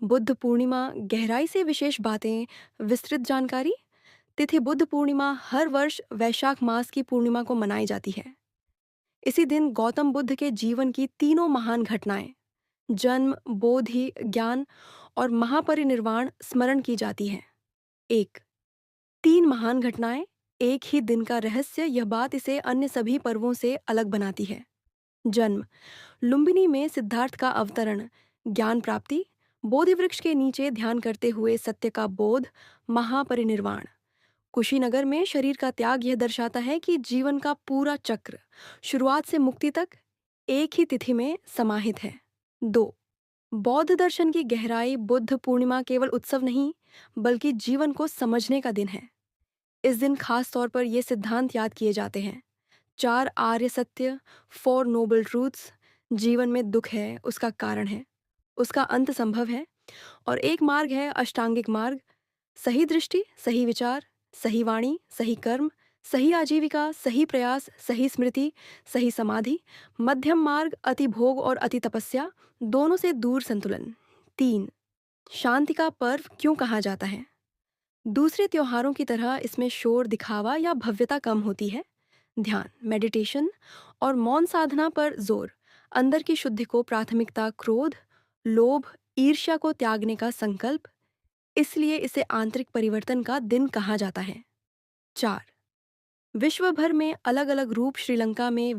बुद्ध पूर्णिमा गहराई से विशेष बातें, विस्तृत जानकारी। तिथि बुद्ध पूर्णिमा हर वर्ष वैशाख मास की पूर्णिमा को मनाई जाती है। इसी दिन गौतम बुद्ध के जीवन की तीनों महान घटनाएं, जन्म, बोधि, ज्ञान और महापरिनिर्वाण स्मरण की जाती हैं। एक, तीन महान घटनाएं, एक ही दिन का रहस्य। यह बात इसे अन्य सभी पर्वों से अलग बनाती है। जन्म, लुम्बिनी में सिद्धार्थ का अवतरण, ज्ञान प्राप्ति, बोधि वृक्ष के नीचे ध्यान करते हुए सत्य का बोध, महापरिनिर्वाण। कुशीनगर में शरीर का त्याग यह दर्शाता है कि जीवन का पूरा चक्र, शुरुआत से मुक्ति तक, एक ही तिथि में समाहित है। 2, बौद्ध दर्शन की गहराई। बुद्ध पूर्णिमा केवल उत्सव नहीं, बल्कि जीवन को समझने का दिन है। इस दिन खास तौर पर ये सिद्धांत याद किए जाते हैं। 4 आर्य सत्य, 4 नोबल ट्रूथ्स। जीवन में दुख है, उसका कारण है, उसका अंत संभव है, और एक मार्ग है, अष्टांगिक मार्ग। सही दृष्टि, सही विचार, सही वाणी, सही कर्म, सही आजीविका, सही प्रयास, सही स्मृति, सही समाधि। मध्यम मार्ग, अति भोग और अति तपस्या, दोनों से दूर संतुलन। 3, शांति का पर्व क्यों कहा जाता है? दूसरे त्योहारों की तरह इसमें शोर, दिखावा या भव्यता कम होती है। ध्यान, मेडिटेशन और मौन साधना पर जोर, अंदर की शुद्धि को प्राथमिकता, क्रोध, लोभ, ईर्ष्या को त्यागने का संकल्प। इसलिए इसे आंतरिक परिवर्तन का दिन कहा जाता है। 4, विश्व भर में अलग अलग रूप। श्रीलंका में